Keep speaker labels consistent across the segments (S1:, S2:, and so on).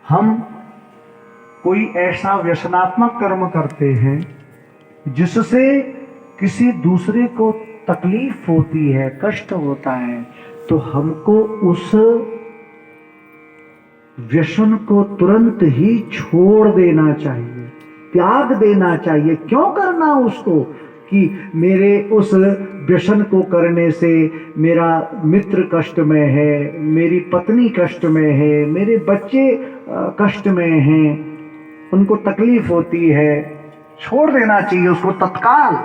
S1: हम कोई ऐसा व्यसनात्मक कर्म करते हैं जिससे किसी दूसरे को तकलीफ होती है, कष्ट होता है, तो हमको उस व्यसन को तुरंत ही छोड़ देना चाहिए, त्याग देना चाहिए। क्यों करना उसको कि मेरे उस व्यसन को करने से मेरा मित्र कष्ट में है, मेरी पत्नी कष्ट में है, मेरे बच्चे कष्ट में हैं, उनको तकलीफ होती है। छोड़ देना चाहिए उसको, तत्काल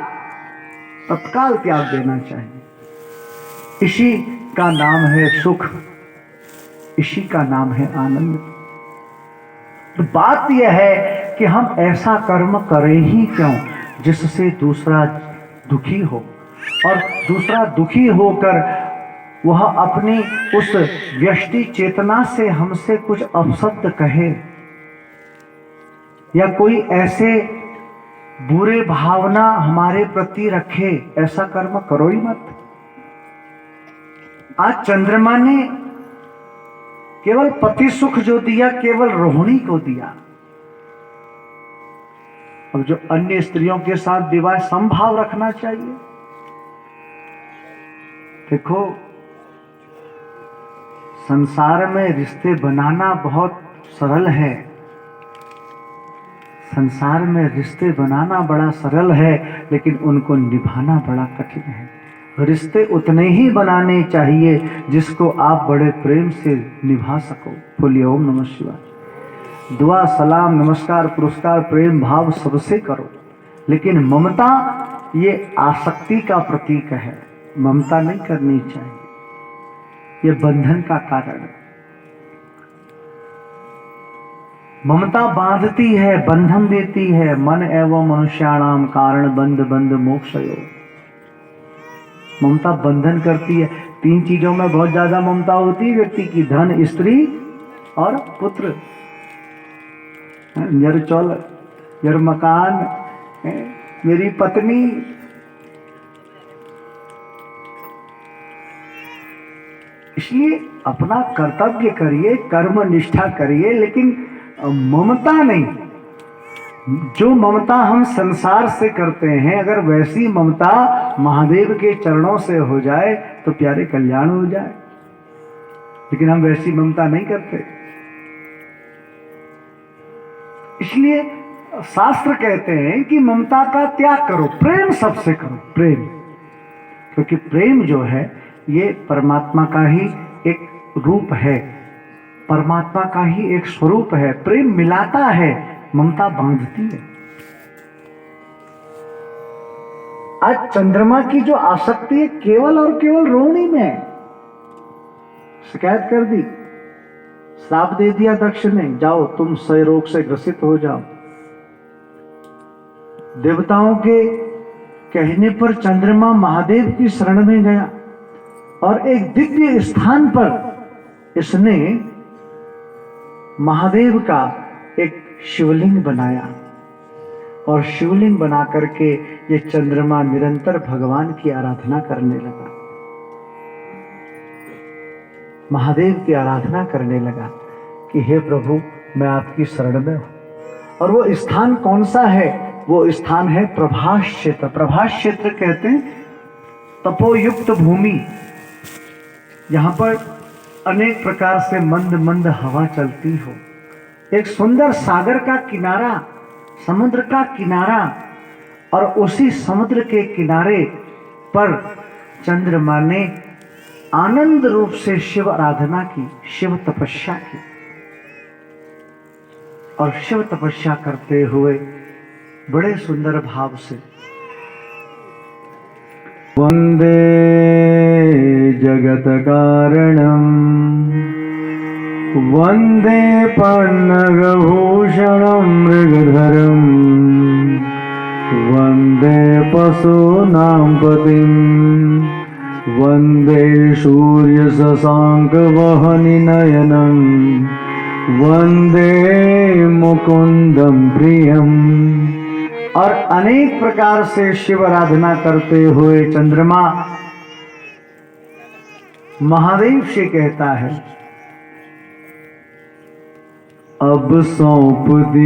S1: त्याग देना चाहिए। इसी का नाम है सुख, इसी का नाम है आनंद। तो बात यह है कि हम ऐसा कर्म करें ही क्यों जिससे दूसरा दुखी हो, और दूसरा दुखी होकर वह अपनी उस व्यष्टि चेतना से हमसे कुछ अपशब्द कहे या कोई ऐसे बुरे भावना हमारे प्रति रखे। ऐसा कर्म करो ही मत। आज चंद्रमा ने केवल पति सुख जो दिया, केवल रोहिणी को दिया। अब जो अन्य स्त्रियों के साथ विवाह समभाव रखना चाहिए। देखो, संसार में रिश्ते बनाना बहुत सरल है, संसार में रिश्ते बनाना बड़ा सरल है, लेकिन उनको निभाना बड़ा कठिन है। रिश्ते उतने ही बनाने चाहिए जिसको आप बड़े प्रेम से निभा सको। बोलिए ओम नमः शिवाय। दुआ, सलाम, नमस्कार, पुरस्कार, प्रेम भाव सबसे करो, लेकिन ममता ये आसक्ति का प्रतीक है। ममता नहीं करनी चाहिए, ये बंधन का कारण है। ममता बांधती है, बंधन देती है। मन एवं मनुष्याणाम कारण बंध बंध मोक्षयो। ममता बंधन करती है। 3 चीजों में बहुत ज्यादा ममता होती है व्यक्ति की, धन, स्त्री और पुत्र। जर चौल, जर मकान, मेरी पत्नी। इसलिए अपना कर्तव्य करिए, कर्म निष्ठा करिए, लेकिन ममता नहीं। जो ममता हम संसार से करते हैं, अगर वैसी ममता महादेव के चरणों से हो जाए तो प्यारे कल्याण हो जाए, लेकिन हम वैसी ममता नहीं करते। इसलिए शास्त्र कहते हैं कि ममता का त्याग करो, प्रेम सबसे करो, प्रेम। क्योंकि प्रेम जो है ये परमात्मा का ही एक रूप है, परमात्मा का ही एक स्वरूप है। प्रेम मिलाता है, ममता बांधती है। आज चंद्रमा की जो आसक्ति है केवल और केवल रोहिणी में। शिकायत कर दी, श्राप दे दिया दक्ष ने, जाओ तुम क्षय रोग से ग्रसित हो जाओ। देवताओं के कहने पर चंद्रमा महादेव की शरण में गया और एक दिव्य स्थान पर इसने महादेव का एक शिवलिंग बनाया, और शिवलिंग बना करके ये चंद्रमा निरंतर भगवान की आराधना करने लगा, महादेव की आराधना करने लगा कि हे प्रभु, मैं आपकी शरण में हूं। और वो स्थान कौन सा है? वो स्थान है प्रभास क्षेत्र। प्रभास क्षेत्र कहते हैं तपोयुक्त भूमि, यहां पर अनेक प्रकार से मंद मंद हवा चलती हो, एक सुंदर सागर का किनारा, समुद्र का किनारा, और उसी समुद्र के किनारे पर चंद्रमा ने आनंद रूप से शिव आराधना की, शिव तपस्या की। और शिव तपस्या करते हुए बड़े सुंदर भाव से वंदे जगत कारणम वंदे पन्नगभूषणं मृगधरम वंदे पशूनां पतिं वंदे सूर्य शशांक वहनि नयनं वंदे मुकुंदम प्रियम। और अनेक प्रकार से शिव आराधना करते हुए चंद्रमा महादेव से कहता है अब सौंप दी